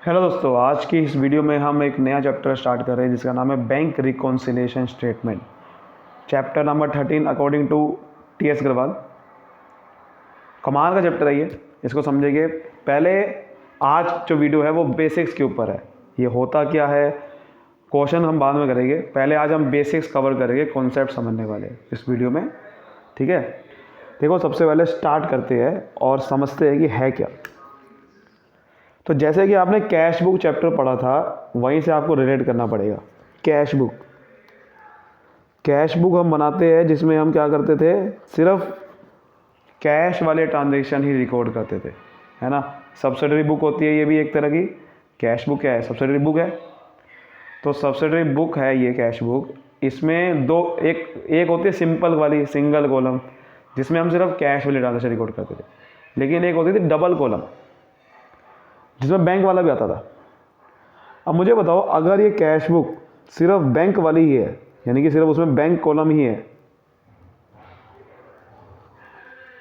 Hello दोस्तों, आज की इस वीडियो में हम एक नया चैप्टर स्टार्ट कर रहे हैं जिसका नाम है bank reconciliation statement. Chapter number 13 according to TS. Agarwal. कमाल का चैप्टर है ये, इसको समझेंगे। पहले आज जो वीडियो है वो बेसिक्स के ऊपर है। ये होता क्या है, क्वेश्चन हम बाद में करेंगे। पहले आज हम बेसिक्स कवर करेंगे, कॉन्सेप्ट समझने वाले इस वीडियो में। ठीक है, देखो सबसे पहले स्टार्ट करते हैं और समझते हैं कि है क्या। तो जैसे कि आपने कैश बुक चैप्टर पढ़ा था, वहीं से आपको रिलेट करना पड़ेगा। कैश बुक हम बनाते हैं जिसमें हम क्या करते थे, सिर्फ कैश वाले ट्रांजेक्शन ही रिकॉर्ड करते थे, है ना। सब्सिडरी बुक होती है, ये भी एक तरह की कैश बुक है, सब्सिडरी बुक है। तो सब्सिडरी बुक है ये कैश बुक। इसमें दो, एक होती है सिंपल वाली सिंगल कॉलम, जिसमें हम सिर्फ कैश वाले ट्रांजेक्शन रिकॉर्ड करते थे। लेकिन एक होती थी डबल कॉलम, जिसमें बैंक वाला भी आता था। अब मुझे बताओ, अगर ये कैश बुक सिर्फ बैंक वाली ही है, यानी कि सिर्फ उसमें बैंक कॉलम ही है,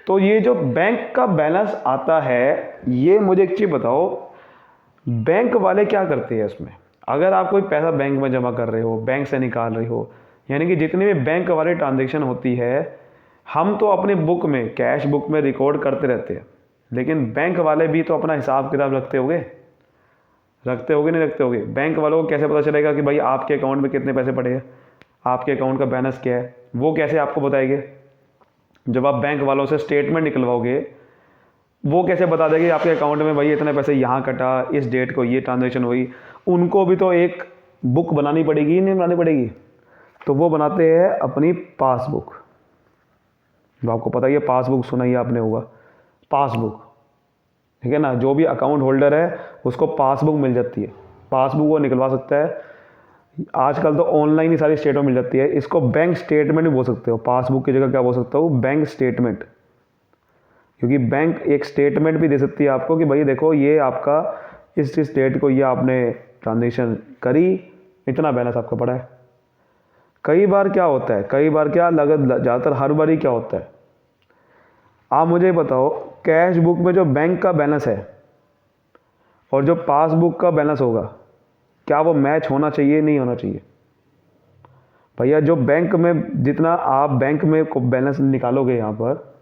तो ये जो बैंक का बैलेंस आता है, ये मुझे एक चीज़ बताओ, बैंक वाले क्या करते हैं इसमें। अगर आप कोई पैसा बैंक में जमा कर रहे हो, बैंक से निकाल रहे हो, यानी कि जितनी भी बैंक वाली ट्रांजेक्शन होती है, हम तो अपनी बुक में, कैश बुक में रिकॉर्ड करते रहते हैं। लेकिन बैंक वाले भी तो अपना हिसाब किताब रखते होंगे, नहीं रखते होगे। बैंक वालों को कैसे पता चलेगा कि भाई आपके अकाउंट में कितने पैसे पड़े हैं, आपके अकाउंट का बैलेंस क्या है, वो कैसे आपको बताएंगे। जब आप बैंक वालों से स्टेटमेंट निकलवाओगे, वो कैसे बता देंगे आपके अकाउंट में भाई इतने पैसे यहाँ कटा, इस डेट को ये ट्रांजेक्शन हुई। उनको भी तो एक बुक बनानी पड़ेगी, नहीं बनानी पड़ेगी। तो वो बनाते हैं अपनी पासबुक। जो आपको पता ही है, पासबुक सुना ही आपने होगा, पासबुक, ठीक है ना। जो भी अकाउंट होल्डर है उसको पासबुक मिल जाती है, पासबुक वो निकलवा सकता है। आजकल तो ऑनलाइन ही सारी स्टेटमेंट मिल जाती है। इसको बैंक स्टेटमेंट भी बोल सकते हो, पासबुक की जगह क्या बोल सकता हूँ, बैंक स्टेटमेंट। क्योंकि बैंक एक स्टेटमेंट भी दे सकती है आपको कि भाई देखो ये आपका इस डेट को ये आपने ट्रांजेक्शन करी, इतना बैलेंस आपका पड़ा है। कई बार क्या होता है, ज़्यादातर हर बार ही क्या होता है, आप मुझे बताओ, कैश बुक में जो बैंक का बैलेंस है और जो पासबुक का बैलेंस होगा, क्या वो मैच होना चाहिए, नहीं होना चाहिए। भैया जो बैंक में, जितना आप बैंक में बैलेंस निकालोगे यहाँ पर,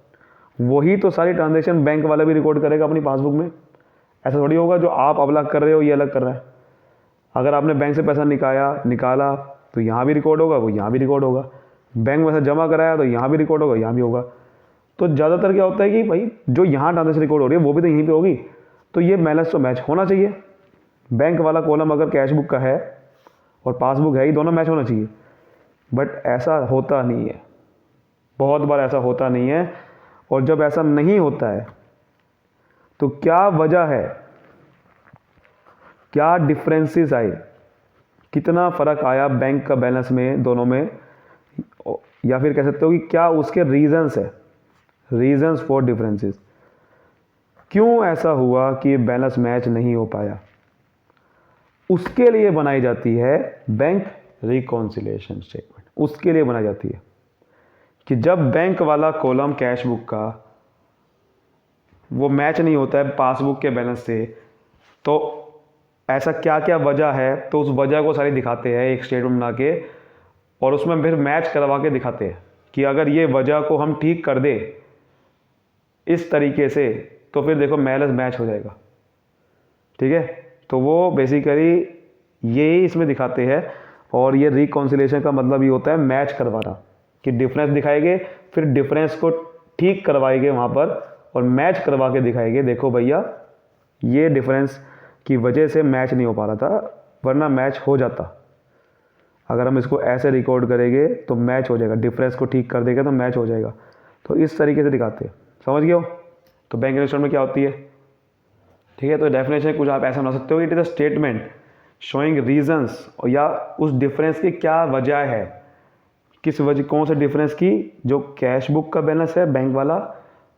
वही तो सारी ट्रांजेक्शन बैंक वाला भी रिकॉर्ड करेगा अपनी पासबुक में। ऐसा थोड़ी होगा जो आप अलग कर रहे हो ये अलग कर रहा है। अगर आपने बैंक से पैसा निकाला तो यहाँ भी रिकॉर्ड होगा, वो यहाँ भी रिकॉर्ड होगा। बैंक में से जमा कराया तो यहाँ भी रिकॉर्ड होगा, यहाँ भी होगा। तो ज़्यादातर क्या होता है कि भाई जो यहाँ ट्रांजेक्शन रिकॉर्ड हो रही है वो भी तो यहीं पे होगी, तो ये बैलेंस तो मैच होना चाहिए। बैंक वाला कॉलम अगर कैश बुक का है और पासबुक है, ही दोनों मैच होना चाहिए। बट ऐसा होता नहीं है, बहुत बार ऐसा होता नहीं है। और जब ऐसा नहीं होता है तो क्या वजह है, क्या डिफरेंसेस आए, कितना फ़र्क आया बैंक का बैलेंस में, दोनों में, या फिर कह सकते हो कि क्या उसके रीजंस है, रीजंस फॉर डिफरेंसेस। क्यों ऐसा हुआ कि बैलेंस मैच नहीं हो पाया, उसके लिए बनाई जाती है बैंक रिकॉन्सिलिएशन स्टेटमेंट। उसके लिए बनाई जाती है कि जब बैंक वाला कॉलम कैश बुक का वो मैच नहीं होता है पासबुक के बैलेंस से, तो ऐसा क्या क्या वजह है, तो उस वजह को सारी दिखाते हैं एक स्टेटमेंट बना के, और उसमें फिर मैच करवा के दिखाते हैं कि अगर ये वजह को हम ठीक कर दे इस तरीके से, तो फिर देखो बैलेंस मैच हो जाएगा। ठीक है, तो वो बेसिकली यही इसमें दिखाते हैं। और ये रिकॉन्सिलिएशन का मतलब ये होता है मैच करवाना, कि डिफरेंस दिखाएंगे, फिर डिफरेंस को ठीक करवाएंगे वहाँ पर, और मैच करवा के दिखाएंगे देखो भैया ये डिफरेंस की वजह से मैच नहीं हो पा रहा था, वरना मैच हो जाता। अगर हम इसको ऐसे रिकॉर्ड करेंगे तो मैच हो जाएगा, डिफरेंस को ठीक कर देंगे तो मैच हो जाएगा। तो इस तरीके से दिखाते हैं, समझ गए हो। तो बैंक स्टेटमेंट में क्या होती है, ठीक है। तो डेफिनेशन कुछ आप ऐसा बना सकते हो, it is a statement showing reasons, या उस डिफरेंस की क्या वजह है, किस वजह, कौन से डिफरेंस की, जो कैश बुक का बैलेंस है बैंक वाला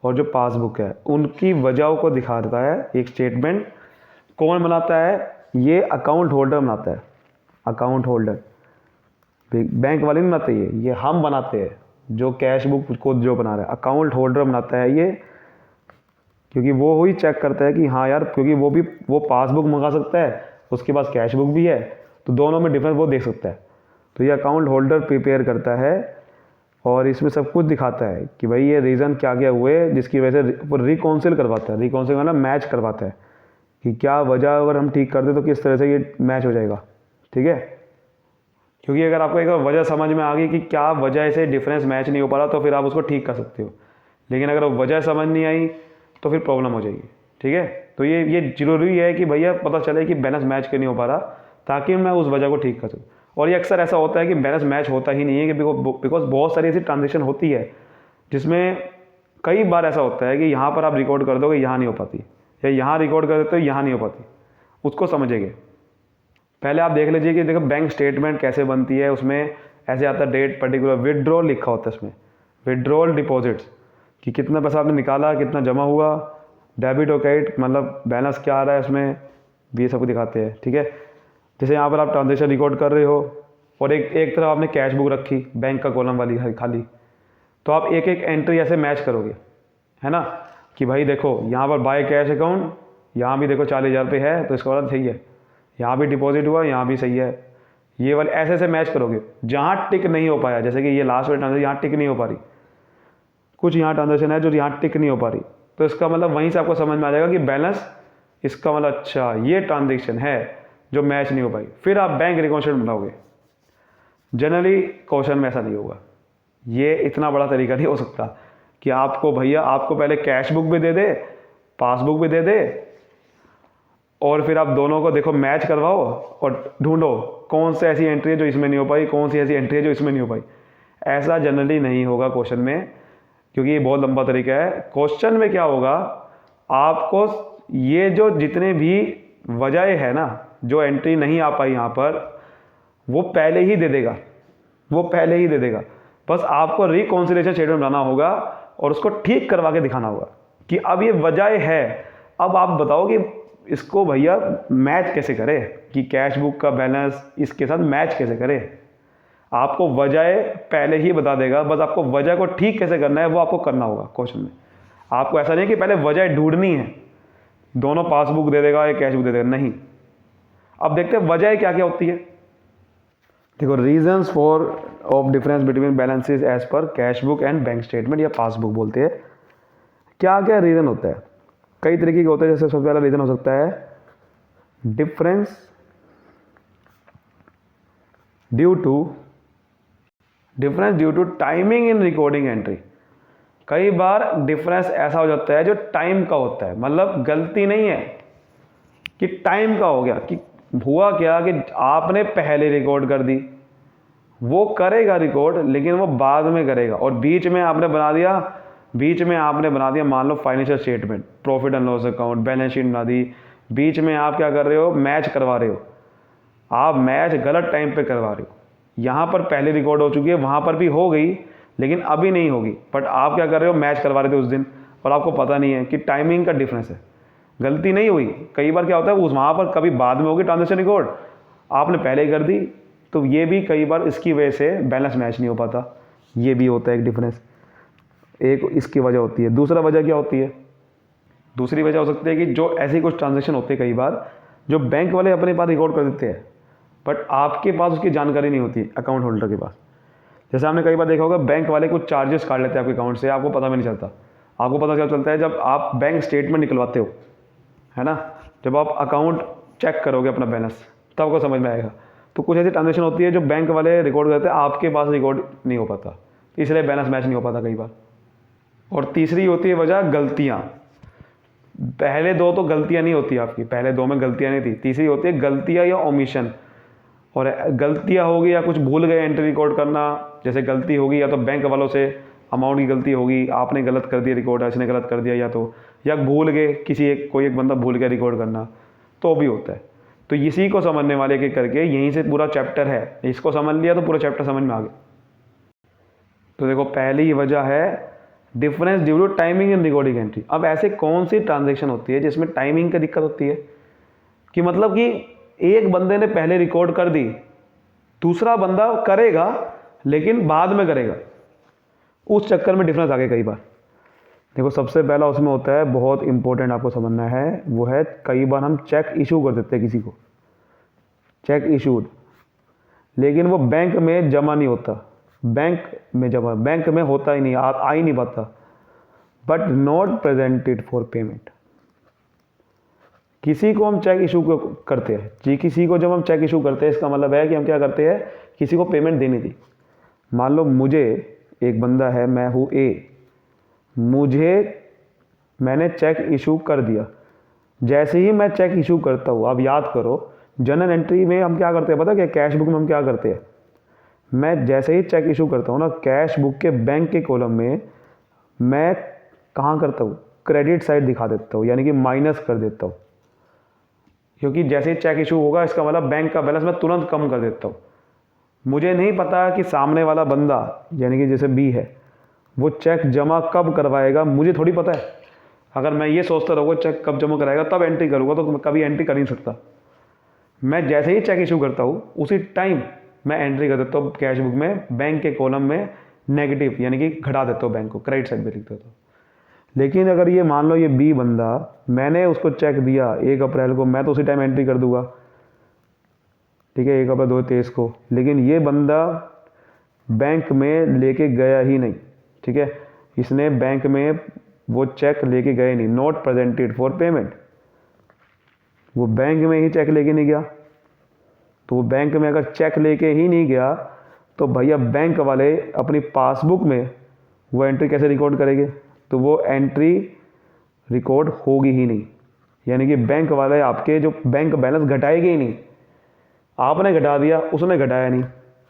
और जो पासबुक है, उनकी वजहों को दिखा देता है एक स्टेटमेंट। कौन बनाता है, ये अकाउंट होल्डर बनाता है। अकाउंट होल्डर, बैंक वाले नहीं बनाते, ये हम बनाते हैं। जो कैश बुक को जो बना रहा है अकाउंट होल्डर बनाता है ये, क्योंकि वो ही चेक करता है कि हाँ यार, क्योंकि वो पासबुक मंगा सकता है, उसके पास कैश बुक भी है, तो दोनों में डिफरेंस वो देख सकता है। तो ये अकाउंट होल्डर प्रिपेयर करता है और इसमें सब कुछ दिखाता है कि भाई ये रीज़न क्या क्या हुए, जिसकी वजह से वो रिकाउंसिल करवाता है। रिकाउंसिल मतलब मैच करवाता है कि क्या वजह अगर हम ठीक कर दें तो किस तरह से ये मैच हो जाएगा। ठीक है, क्योंकि अगर आपको एक बार वजह समझ में आ गई कि क्या वजह से डिफरेंस मैच नहीं हो पा रहा, तो फिर आप उसको ठीक कर सकते हो। लेकिन अगर वजह समझ नहीं आई तो फिर प्रॉब्लम हो जाएगी। ठीक है, तो ये जरूरी है कि भैया पता चले कि बैलेंस मैच क्यों नहीं हो पा रहा, ताकि मैं उस वजह को ठीक कर सकूँ। और ये अक्सर ऐसा होता है कि बैलेंस मैच होता ही नहीं है, कि बिकॉज बहुत सारी ऐसी ट्रांजेक्शन होती है जिसमें कई बार ऐसा होता है कि यहाँ पर आप रिकॉर्ड कर दोगे, यहाँ नहीं हो पाती, या यहाँ रिकॉर्ड कर देते हो, यहाँ नहीं हो पाती। उसको समझेंगे। पहले आप देख लीजिए कि देखो बैंक स्टेटमेंट कैसे बनती है। उसमें ऐसे आता है डेट पर्टिकुलर, विड्रॉल लिखा होता है उसमें, विड्रॉल डिपॉजिट्स, कि कितना पैसा आपने निकाला, कितना जमा हुआ, डेबिट और क्रेडिट मतलब बैलेंस क्या आ रहा है उसमें, ये सब दिखाते हैं। ठीक है, जैसे यहाँ पर आप ट्रांजेक्शन रिकॉर्ड कर रहे हो और एक तरफ आपने कैश बुक रखी बैंक का कॉलम वाली खाली, तो आप एक एक एंट्री ऐसे मैच करोगे, है ना, कि भाई देखो यहाँ पर बाय कैश अकाउंट, यहाँ भी देखो 40,000 रुपये है, तो इसका मतलब सही है, यहाँ भी डिपॉजिट हुआ, यहाँ भी सही है। ये वाले ऐसे ऐसे मैच करोगे। जहाँ टिक नहीं हो पाया, जैसे कि ये लास्ट वाली ट्रांजेक्शन यहाँ टिक नहीं हो पा रही, कुछ यहाँ ट्रांजेक्शन है जो यहाँ टिक नहीं हो पा रही, तो इसका मतलब वहीं से आपको समझ में आ जाएगा कि बैलेंस, इसका मतलब अच्छा ये ट्रांजेक्शन है जो मैच नहीं हो पाई। फिर आप बैंक रिकॉन्सिलिएशन बनाओगे। जनरली क्वेश्चन में ऐसा नहीं होगा। ये इतना बड़ा तरीका नहीं हो सकता कि आपको भैया आपको पहले कैश बुक भी दे दे, पासबुक भी दे दे, और फिर आप दोनों को देखो मैच करवाओ और ढूंढो कौन सी ऐसी एंट्री है जो इसमें नहीं हो पाई, कौन सी ऐसी एंट्री है जो इसमें नहीं हो पाई। ऐसा जनरली नहीं होगा क्वेश्चन में, क्योंकि ये बहुत लंबा तरीका है। क्वेश्चन में क्या होगा, आपको ये जो जितने भी वजह है ना, जो एंट्री नहीं आ पाई यहाँ पर, वो पहले ही दे देगा, वो पहले ही दे देगा। बस आपको रिकॉन्सिलिएशन स्टेटमेंट बनाना होगा और उसको ठीक करवा के दिखाना होगा कि अब ये वजह है। अब आप बताओ कि इसको भैया मैच कैसे करें, कि कैश बुक का बैलेंस इसके साथ मैच कैसे करें। आपको वजह पहले ही बता देगा, बस आपको वजह को ठीक कैसे करना है वो आपको करना होगा क्वेश्चन में। आपको ऐसा नहीं कि पहले वजह ढूंढनी है, दोनों पासबुक दे देगा या कैश बुक दे देगा, नहीं। अब देखते हैं वजह क्या क्या होती है। देखो, reasons for of difference between balances as पर cash book and bank statement या पासबुक बोलते हैं। क्या क्या रीजन होता है, कई तरीके के होते हैं। जैसे सबसे पहला रीजन हो सकता है difference due to timing in recording entry. कई बार डिफरेंस ऐसा हो जाता है जो टाइम का होता है, मतलब गलती नहीं है कि टाइम का हो गया, कि हुआ क्या कि आपने पहले रिकॉर्ड कर दी, वो करेगा रिकॉर्ड लेकिन वो बाद में करेगा, और बीच में आपने बना दिया मान लो financial statement, profit and loss account, balance sheet बना दी। बीच में आप क्या कर रहे हो, मैच करवा रहे हो, आप मैच गलत टाइम पे करवा रहे हो। यहाँ पर पहले रिकॉर्ड हो चुकी है, वहाँ पर भी हो गई लेकिन अभी नहीं होगी, बट आप क्या कर रहे हो, मैच करवा रहे थे उस दिन और आपको पता नहीं है कि टाइमिंग का डिफरेंस है। गलती नहीं हुई, कई बार क्या होता है उस वहाँ पर कभी बाद में होगी ट्रांजेक्शन रिकॉर्ड, आपने पहले ही कर दी, तो ये भी कई बार इसकी वजह से बैलेंस मैच नहीं हो पाता। ये भी होता है एक डिफरेंस, एक इसकी वजह होती है। दूसरा वजह क्या होती है, दूसरी वजह हो सकती है कि जो ऐसी कुछ ट्रांजेक्शन होते हैं कई बार जो बैंक वाले अपने पास रिकॉर्ड कर देते हैं, बट आपके पास उसकी जानकारी नहीं होती अकाउंट होल्डर के पास। जैसे आपने कई बार देखा होगा बैंक वाले कुछ चार्जेस काट लेते हैं आपके अकाउंट से, आपको पता भी नहीं चलता। आपको पता क्या चलता है जब आप बैंक स्टेटमेंट निकलवाते हो, है ना, जब आप अकाउंट चेक करोगे अपना बैलेंस, तब आपको समझ में आएगा। तो कुछ ऐसी ट्रांजेक्शन होती है जो बैंक वाले रिकॉर्ड करते हैं, आपके पास रिकॉर्ड नहीं हो पाता, इसलिए बैलेंस मैच नहीं हो पाता कई बार। और तीसरी होती है वजह गलतियाँ। पहले दो तो गलतियाँ नहीं होती आपकी, पहले दो में गलतियाँ नहीं थी, तीसरी होती है गलतियाँ या ओमिशन। और गलतियाँ होगी या कुछ भूल गए एंट्री रिकॉर्ड करना, जैसे गलती होगी या तो बैंक वालों से अमाउंट की गलती होगी, आपने गलत कर दिया रिकॉर्ड, इसने गलत कर दिया, या भूल गए कोई एक बंदा भूल गया रिकॉर्ड करना, तो भी होता है। तो इसी को समझने वाले के करके यहीं से पूरा चैप्टर है, इसको समझ लिया तो पूरा चैप्टर समझ में आ गया। तो देखो, पहली वजह है difference due to timing in recording entry. अब ऐसे कौन सी ट्रांजेक्शन होती है जिसमें टाइमिंग की दिक्कत होती है, कि मतलब कि एक बंदे ने पहले रिकॉर्ड कर दी, दूसरा बंदा करेगा लेकिन बाद में करेगा, उस चक्कर में डिफरेंस आ गया कई बार। देखो सबसे पहला उसमें होता है, बहुत इंपॉर्टेंट आपको समझना है, वो है कई बार हम चेक इशू कर देते हैं किसी को, चेक इशूड, लेकिन वो बैंक में जमा नहीं होता, बैंक में होता ही नहीं, आ ही नहीं पाता, but not presented for payment. किसी को हम चेक इशू करते हैं जी, किसी को जब हम चेक इशू करते हैं इसका मतलब है कि हम क्या करते हैं, किसी को पेमेंट देनी थी। मान लो मुझे एक बंदा है, मैं हूँ ए, मैंने चेक इशू कर दिया। जैसे ही मैं चेक इशू करता हूँ, आप याद करो जर्नल एंट्री में हम क्या करते हैं पता क्या, कैश बुक में हम क्या करते हैं, मैं जैसे ही चेक इशू करता हूँ ना, कैश बुक के बैंक के कॉलम में मैं कहाँ करता हूँ, क्रेडिट साइड दिखा देता हूँ, यानी कि माइनस कर देता हूँ, क्योंकि जैसे ही चेक इशू होगा इसका मतलब बैंक का बैलेंस मैं तुरंत कम कर देता हूँ। मुझे नहीं पता कि सामने वाला बंदा यानी कि जैसे बी है वो चेक जमा कब करवाएगा, मुझे थोड़ी पता है। अगर मैं ये सोचता रहूँगा चेक कब जमा कराएगा तब एंट्री करूँगा, तो मैं कभी एंट्री कर नहीं सकता। मैं जैसे ही चेक इशू करता हूँ उसी टाइम मैं एंट्री कर देता हूँ कैश बुक में, बैंक के कॉलम में नेगेटिव यानी कि घटा देता हूँ, बैंक को क्रेडिट साइड में लिख देता हूँ। लेकिन अगर ये मान लो ये बी बंदा, मैंने उसको चेक दिया 1 अप्रैल को, मैं तो उसी टाइम एंट्री कर दूंगा, ठीक है, 1 अप्रैल 2023 को, लेकिन ये बंदा बैंक में लेके गया ही नहीं, ठीक है, इसने बैंक में वो चेक लेके गए नहीं, नॉट प्रेजेंटेड फॉर पेमेंट, वो बैंक में ही चेक लेके नहीं गया। तो वो बैंक में अगर चेक लेके ही नहीं गया तो भैया बैंक वाले अपनी पासबुक में वो एंट्री कैसे रिकॉर्ड करेंगे, तो वो एंट्री रिकॉर्ड होगी ही नहीं, यानी कि बैंक वाले आपके जो बैंक बैलेंस घटाएंगे ही नहीं, आपने घटा दिया उसने घटाया नहीं,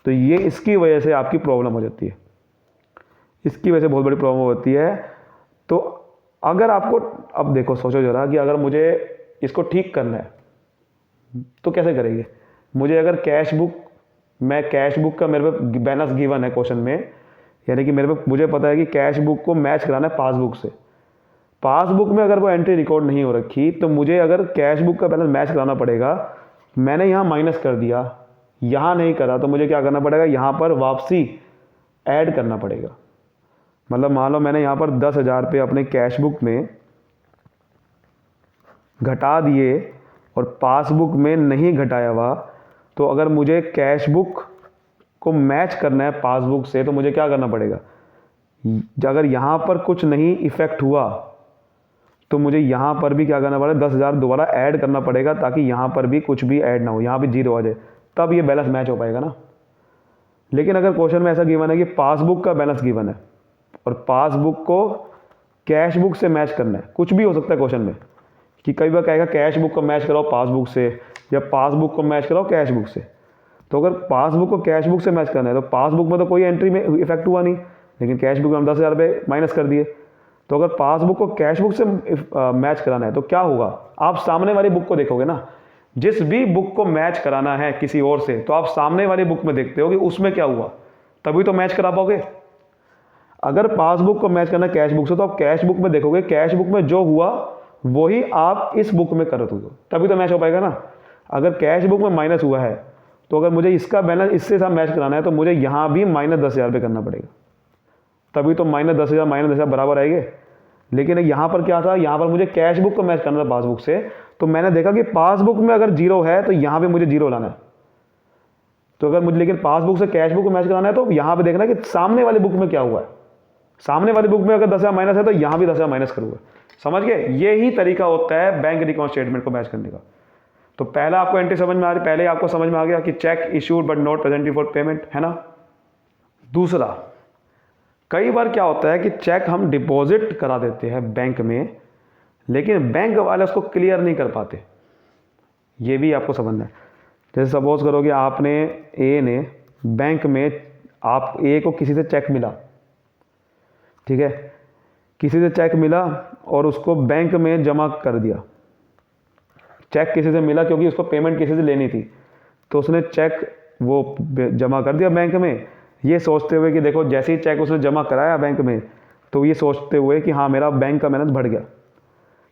तो ये इसकी वजह से आपकी प्रॉब्लम हो जाती है, इसकी वजह से बहुत बड़ी प्रॉब्लम होती है। तो अगर आपको, अब देखो सोचो जरा कि अगर मुझे इसको ठीक करना है तो कैसे करेंगे। मुझे अगर कैश बुक का मेरे पे बैलेंस गिवन है क्वेश्चन में, यानी कि मुझे पता है कि कैश बुक को मैच कराना है पासबुक से, पासबुक में अगर वो एंट्री रिकॉर्ड नहीं हो रखी तो मुझे अगर कैश बुक का बैलेंस मैच कराना पड़ेगा। मैंने यहाँ माइनस कर दिया, यहाँ नहीं करा, तो मुझे क्या करना पड़ेगा, यहाँ पर वापसी ऐड करना पड़ेगा। मतलब मान लो मैंने यहाँ पर 10,000 रुपये अपने कैश बुक में घटा दिए और पासबुक में नहीं घटाया हुआ, तो अगर मुझे कैश बुक को मैच करना है पासबुक से तो मुझे क्या करना पड़ेगा, अगर यहाँ पर कुछ नहीं इफेक्ट हुआ तो मुझे यहाँ पर भी क्या करना पड़ेगा, 10,000 दोबारा ऐड करना पड़ेगा, ताकि यहाँ पर भी कुछ भी ऐड ना हो, यहाँ भी जीरो आ जाए, तब ये बैलेंस मैच हो पाएगा ना। लेकिन अगर क्वेश्चन में ऐसा गिवन है कि पासबुक का बैलेंस गिवन है और पासबुक को कैश बुक से मैच करना है, कुछ भी हो सकता है क्वेश्चन में, कि कई बार कहेगा कैश बुक को मैच कराओ पासबुक से या पासबुक को मैच कराओ कैश बुक से। तो अगर पासबुक को कैश बुक से मैच करना है तो पासबुक में तो कोई एंट्री में इफेक्ट हुआ नहीं, लेकिन कैश बुक में हम 10,000 रुपये माइनस कर दिए। तो अगर पासबुक को कैश बुक से मैच कराना है तो क्या होगा, आप सामने वाली बुक को देखोगे ना, जिस भी बुक को मैच कराना है किसी और से तो आप सामने वाली बुक में देखते हो कि उसमें क्या हुआ, तभी तो मैच करा पाओगे। अगर पासबुक को मैच करना है कैश बुक से तो आप कैश बुक में देखोगे, कैश बुक में जो हुआ वही आप इस बुक में कर दोगे, तभी तो मैच हो पाएगा ना। अगर कैश बुक में माइनस हुआ है तो अगर मुझे इसका बैलेंस इससे साथ मैच कराना है तो मुझे यहाँ भी माइनस 10,000 रुपये करना पड़ेगा, तभी तो माइनस 10,000 बराबर आएंगे। लेकिन यहाँ पर क्या था, यहाँ पर मुझे कैश बुक को मैच करना था पासबुक से, तो मैंने देखा कि पासबुक में अगर जीरो है तो यहाँ पे मुझे जीरो लाना है। तो अगर मुझे लेकिन पासबुक से कैश बुक को मैच कराना है तो यहाँ पे देखना कि सामने वाली बुक में क्या हुआ है, सामने वाली बुक में अगर 10,000 माइनस है तो यहाँ भी 10,000 माइनस करूँगा। समझ गए, यही तरीका होता है बैंक रिकॉर्ड स्टेटमेंट को मैच करने का। तो पहला आपको एंट्री समझ में आ रही, पहले आपको समझ में आ गया कि check issued but not presented for payment, है ना। दूसरा, कई बार क्या होता है कि चेक हम डिपॉजिट करा देते हैं बैंक में, लेकिन बैंक वाले उसको क्लियर नहीं कर पाते, ये भी आपको समझना है। जैसे सपोज करो कि आपने ए ने बैंक में, आप ए को किसी से चेक मिला, ठीक है, किसी से चेक मिला और उसको बैंक में जमा कर दिया। चेक किसी से मिला क्योंकि उसको पेमेंट किसी से लेनी थी, तो उसने चेक वो जमा कर दिया बैंक में, ये सोचते हुए कि देखो जैसे ही चेक उसने जमा कराया बैंक में तो ये सोचते हुए कि हाँ मेरा बैंक का बैलेंस बढ़ गया।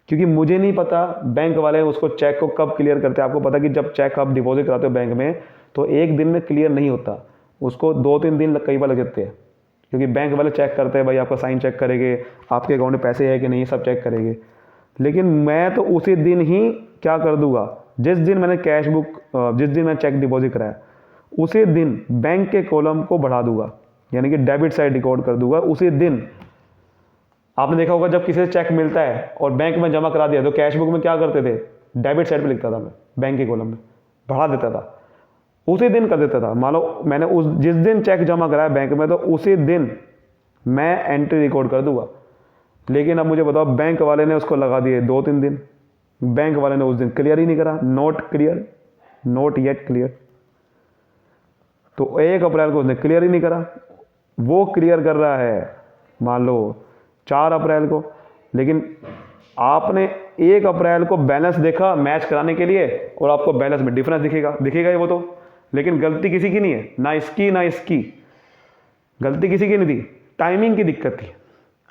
क्योंकि मुझे नहीं पता बैंक वाले उसको चेक को कब क्लियर करते हैं। आपको पता कि जब चेक आप डिपॉजिट कराते हो बैंक में तो एक दिन में क्लियर नहीं होता, उसको 2-3 दिन कई बार लग जाते हैं, क्योंकि बैंक वाले चेक करते हैं, भाई आपका साइन चेक करेंगे, आपके अकाउंट में पैसे है कि नहीं, सब चेक करेंगे। लेकिन मैं तो उसी दिन ही क्या कर दूंगा, जिस दिन मैंने कैश बुक, जिस दिन मैंने चेक डिपॉजिट कराया उसी दिन बैंक के कॉलम को बढ़ा दूंगा, यानी कि डेबिट साइड रिकॉर्ड कर दूंगा उसी दिन। आपने देखा होगा जब किसी से चेक मिलता है और बैंक में जमा करा दिया तो कैश बुक में क्या करते थे, डेबिट साइड पे लिखता था मैं, बैंक के कॉलम में बढ़ा देता था, उसी दिन कर देता था। मान लो मैंने उस जिस दिन चेक जमा कराया बैंक में तो उसी दिन मैं एंट्री रिकॉर्ड कर दूंगा। लेकिन अब मुझे बताओ, बैंक वाले ने उसको लगा दिए 2-3 दिन, बैंक वाले ने उस दिन क्लियर ही नहीं करा, not clear, not yet clear. तो 1 अप्रैल को उसने क्लियर ही नहीं करा, वो क्लियर कर रहा है मान लो 4 अप्रैल को। लेकिन आपने 1 अप्रैल को बैलेंस देखा मैच कराने के लिए और आपको बैलेंस में डिफरेंस दिखेगा ही वो तो। लेकिन गलती किसी की नहीं है, ना इसकी गलती किसी की नहीं थी, टाइमिंग की दिक्कत थी।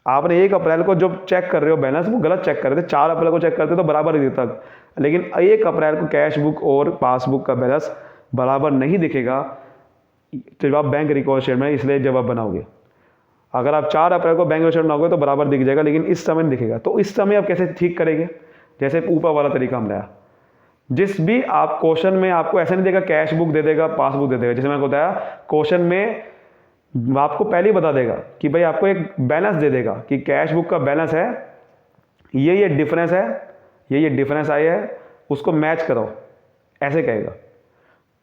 आपने 1 अप्रैल को जब चेक कर रहे हो बैलेंस, वो गलत चेक कर रहे थे, 4 अप्रैल को चेक करते तो बराबर ही देता। लेकिन 1 अप्रैल को कैश बुक और पासबुक का बैलेंस बराबर नहीं दिखेगा जब आप बैंक रिकॉर्ड स्टेटमेंट, इसलिए जब आप बनाओगे, अगर आप 4 अप्रैल को बैंक स्टेटमेंट बनाओगे तो बराबर दिख जाएगा, लेकिन इस समय नहीं दिखेगा। तो इस समय आप कैसे ठीक करेंगे, जैसे ऊपर वाला तरीका हम लाया, जिस भी आप क्वेश्चन में आपको ऐसा नहीं देगा कैश बुक दे देगा पासबुक दे देगा। जैसे मैंने बताया क्वेश्चन में आपको पहले ही बता देगा कि भाई आपको एक बैलेंस दे देगा कि कैश बुक का बैलेंस है, ये डिफरेंस है, ये डिफरेंस आया है, उसको मैच करो, ऐसे कहेगा।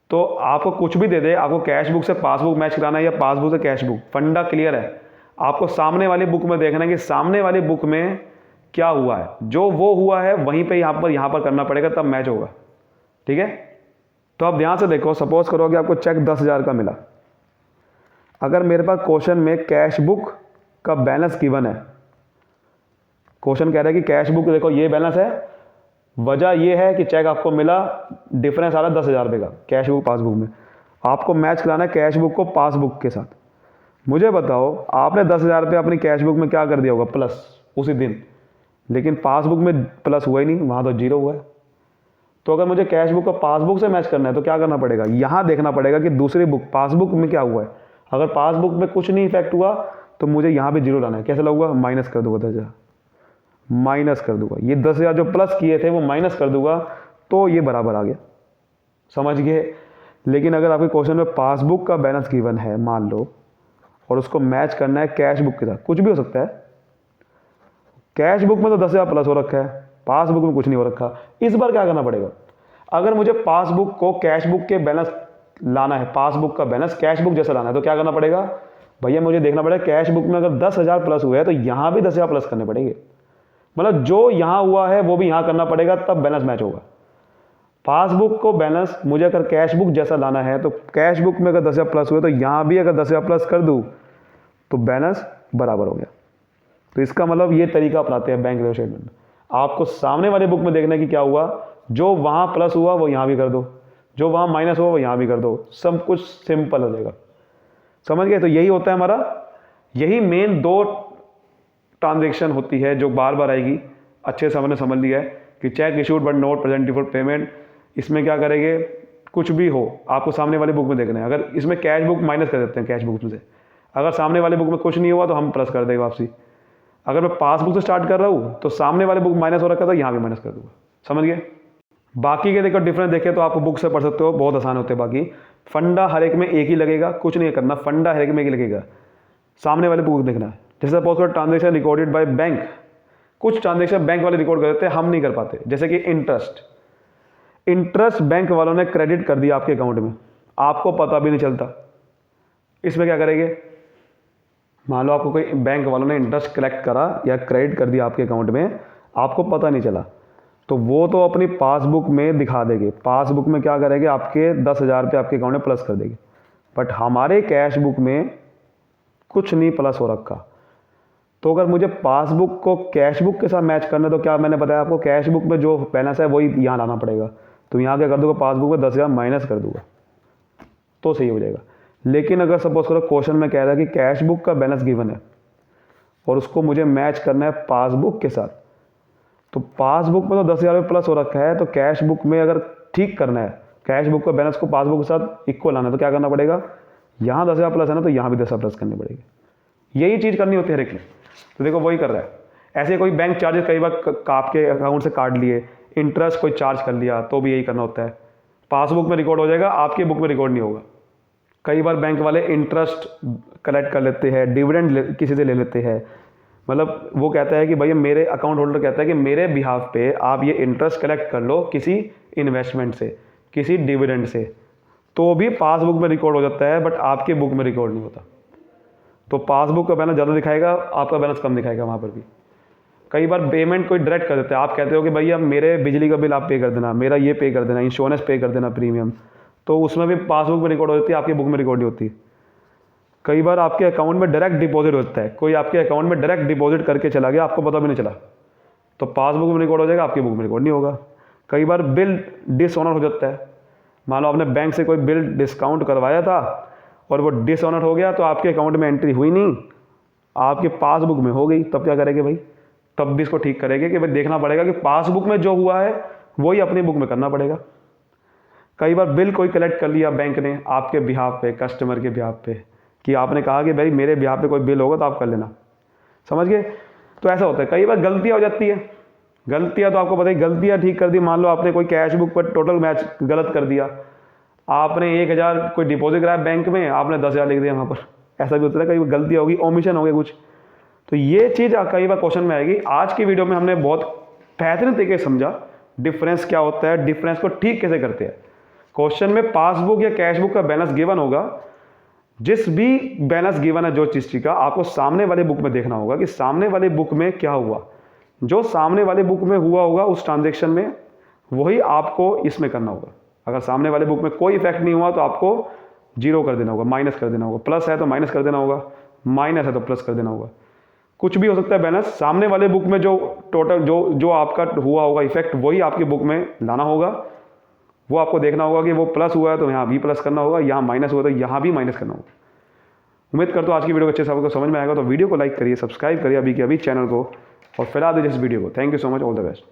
तो आपको कुछ भी दे दे, आपको कैश बुक से पासबुक मैच कराना है या पासबुक से कैश बुक, फंडा क्लियर है। आपको सामने वाली बुक में देखना है कि सामने वाली बुक में क्या हुआ है, जो वो हुआ है वहीं पे यहाँ पर करना पड़ेगा, तब मैच होगा। ठीक है, तो आप ध्यान से देखो, सपोज करो कि आपको चेक 10,000 का मिला। अगर मेरे पास क्वेश्चन में कैश बुक का बैलेंस गिवन है, क्वेश्चन कह रहा है कि कैश बुक देखो ये बैलेंस है, वजह ये है कि चेक आपको मिला, डिफरेंस आ रहा है 10,000 रुपये का कैश बुक पासबुक में, आपको मैच कराना है कैश बुक को पासबुक के साथ। मुझे बताओ, आपने 10,000 रुपये अपनी कैश बुक में क्या कर दिया होगा, प्लस उसी दिन, लेकिन पासबुक में प्लस हुआ ही नहीं, वहाँ तो 0 हुआ है। तो अगर मुझे कैश बुक को पासबुक से मैच करना है तो क्या करना पड़ेगा, यहाँ देखना पड़ेगा कि दूसरी बुक पासबुक में क्या हुआ है। अगर पासबुक में कुछ नहीं इफेक्ट हुआ तो मुझे यहाँ पे 0 लाना है। कैसे लगूंगा, माइनस कर दूंगा 10,000, माइनस कर दूंगा, ये 10,000 जो प्लस किए थे वो माइनस कर दूंगा, तो ये बराबर आ गया, समझ गए। लेकिन अगर आपके क्वेश्चन में पासबुक का बैलेंस गिवन है मान लो, और उसको मैच करना है कैश बुक के साथ, कुछ भी हो सकता है, कैश बुक में तो 10,000 प्लस हो रखा है, पासबुक में कुछ नहीं हो रखा। इस बार क्या करना पड़ेगा, अगर मुझे पासबुक को कैश बुक के बैलेंस लाना है, पासबुक का बैलेंस कैश बुक जैसा लाना है, तो क्या करना पड़ेगा भैया, मुझे देखना पड़ेगा कैश बुक में अगर 10,000 प्लस हुआ है तो यहाँ भी 10,000 प्लस करने पड़ेंगे, मतलब जो यहाँ हुआ है वो भी यहाँ करना पड़ेगा, तब बैलेंस मैच होगा। पासबुक को बैलेंस मुझे अगर कैश बुक जैसा लाना है तो कैश बुक में अगर 10,000 प्लस हुए तो यहाँ भी अगर 10,000 प्लस कर दूँ तो बैलेंस बराबर हो गया। तो इसका मतलब ये तरीका अपनाते हैं बैंक स्टेटमेंट में। आपको सामने वाले बुक में देखना है कि क्या हुआ, जो वहाँ प्लस हुआ वो यहाँ भी कर दो, जो वहाँ माइनस हुआ वो यहाँ भी कर दो, सब कुछ सिंपल हो जाएगा, समझ गए। तो यही होता है हमारा, यही मेन 2 ट्रांजेक्शन होती है जो बार बार आएगी। अच्छे से हमने समझ लिया है कि check issued but not present for payment, इसमें क्या करेंगे, कुछ भी हो आपको सामने वाली बुक में देखना है। अगर इसमें कैश बुक माइनस कर देते हैं कैश बुक में से, अगर सामने वाले बुक में कुछ नहीं हुआ तो हम प्लस कर देंगे वापसी। अगर मैं पासबुक से स्टार्ट कर रहा हूँ तो सामने वाले बुक माइनस हो रखा था, यहाँ भी माइनस कर दूंगा, समझ गए। बाकी के देखो डिफरेंस देखे तो आप बुक से पढ़ सकते हो, बहुत आसान होते हैं। बाकी फंडा हर एक में एक ही लगेगा, कुछ नहीं करना, फंडा हर एक में एक ही लगेगा, सामने वाले बुक देखना है। जैसे सपोज करो ट्रांजेक्शन रिकॉर्डेड बाय बैंक, कुछ ट्रांजेक्शन बैंक वाले रिकॉर्ड कर देते हैं, हम नहीं कर पाते। जैसे कि इंटरेस्ट बैंक वालों ने क्रेडिट कर दिया आपके अकाउंट में, आपको पता भी नहीं चलता। इसमें क्या करेंगे, मान लो आपको कोई बैंक वालों ने इंटरेस्ट कलेक्ट करा या क्रेडिट कर दिया आपके अकाउंट में, आपको पता नहीं चला, तो वो तो अपनी पासबुक में दिखा देंगे। पासबुक में क्या करेंगे, आपके 10,000 रुपये आपके अकाउंट में प्लस कर देंगे, बट हमारे कैश बुक में कुछ नहीं प्लस हो रखा। तो अगर मुझे पासबुक को कैश बुक के साथ मैच करना है तो क्या मैंने बताया आपको, कैश बुक में जो बैलेंस है वही यहाँ लाना पड़ेगा। तो यहाँ क्या कर दूँगा, पासबुक में 10,000 माइनस कर दूँगा तो सही हो जाएगा। लेकिन अगर सपोज करो क्वेश्चन में कह रहा है कि कैश बुक का बैलेंस गिवन है और उसको मुझे मैच करना है पासबुक के साथ, तो पासबुक में तो 10,000 प्लस हो रखा है, तो कैश बुक में अगर ठीक करना है, कैश बुक का बैलेंस को पासबुक के साथ इक्वल आना है, तो क्या करना पड़ेगा, यहाँ 10,000 प्लस है ना, तो यहाँ भी 10,000 प्लस करनी पड़ेगी। यही चीज़ करनी होती है हर एक ने। तो देखो वही कर रहा है। ऐसे कोई बैंक चार्जेस कई बार आपके अकाउंट से काट लिए, इंटरेस्ट कोई चार्ज कर लिया, तो भी यही करना होता है। पासबुक में रिकॉर्ड हो जाएगा, आपकी बुक में रिकॉर्ड नहीं होगा। कई बार बैंक वाले इंटरेस्ट कलेक्ट कर लेते हैं, डिविडेंड किसी से ले लेते हैं। मतलब वो कहता है कि भैया, मेरे अकाउंट होल्डर कहता है कि मेरे बिहाफ पे आप ये इंटरेस्ट कलेक्ट कर लो किसी इन्वेस्टमेंट से, किसी डिविडेंड से, तो भी पासबुक में रिकॉर्ड हो जाता है, बट आपके बुक में रिकॉर्ड नहीं होता। तो पासबुक का बैलेंस ज़्यादा दिखाएगा, आपका बैलेंस कम दिखाएगा वहाँ पर भी। कई बार पेमेंट कोई डायरेक्ट कर देता है, आप कहते हो कि भैया मेरे बिजली का बिल आप पे कर देना, मेरा ये पे कर देना, इंश्योरेंस पे कर देना, प्रीमियम, तो उसमें भी पासबुक में रिकॉर्ड हो जाती है, आपकी बुक में रिकॉर्ड नहीं होती। कई बार आपके अकाउंट में डायरेक्ट डिपॉजिट होता है, कोई आपके अकाउंट में डायरेक्ट डिपॉजिट करके चला गया, आपको पता भी नहीं चला, तो पासबुक में रिकॉर्ड हो जाएगा, आपकी बुक में रिकॉर्ड नहीं होगा। कई बार बिल डिसऑनर हो जाता है, मान लो आपने बैंक से कोई बिल डिस्काउंट करवाया था और वो डिसऑनर हो गया, तो आपके अकाउंट में एंट्री हुई नहीं, आपके पासबुक में हो गई, तब क्या करेंगे भाई? तब भी इसको ठीक करेंगे कि भाई देखना पड़ेगा कि पासबुक में जो हुआ है वही अपनी बुक में करना पड़ेगा। कई बार बिल कोई कलेक्ट कर लिया बैंक ने आपके बिहाफ पे, कस्टमर के बिहाफ पे, कि आपने कहा कि भाई मेरे बिहाफ पे कोई बिल होगा तो आप कर लेना, समझ गए? तो ऐसा होता है। कई बार गलतियाँ हो जाती है, गलतियाँ तो आपको पता है, गलतियाँ ठीक कर दी। मान लो आपने कोई कैश बुक पर टोटल मैच गलत कर दिया, आपने 1000 कोई डिपॉजिट कराया बैंक में, आपने 10,000 लिख दिया वहाँ पर, ऐसा भी होता है। कई बार गलती होगी, ओमिशन हो गया कुछ, तो ये चीज़ कई बार क्वेश्चन में आएगी। आज की वीडियो में हमने बहुत बेहतरीन तरीके से समझा डिफरेंस क्या होता है, डिफरेंस को ठीक कैसे करते हैं। क्वेश्चन में पासबुक या कैश बुक का बैलेंस गिवन होगा, जिस भी बैलेंस गिवन है जो चीज़ का, आपको सामने वाले बुक में देखना होगा कि सामने वाले बुक में क्या हुआ। जो सामने वाले बुक में हुआ होगा उस ट्रांजेक्शन में, वही आपको इसमें करना होगा। अगर सामने वाले बुक में कोई इफेक्ट नहीं हुआ तो आपको जीरो कर देना होगा, माइनस कर देना होगा। प्लस है तो माइनस कर देना होगा, माइनस है तो प्लस कर देना होगा। कुछ भी हो सकता है बैलेंस, सामने वाले बुक में जो टोटल जो आपका हुआ होगा इफेक्ट, वही आपकी बुक में लाना होगा। वो आपको देखना होगा कि वो प्लस हुआ है तो यहाँ भी प्लस करना होगा, यहाँ माइनस हुआ तो यहाँ भी माइनस करना होगा। उम्मीद करता हूँ आज की वीडियो अच्छे से आपको समझ में आएगा। तो वीडियो को लाइक करिए, सब्सक्राइब करिए अभी के अभी चैनल को, और फैला दीजिए इस वीडियो को। Thank you so much, all the best.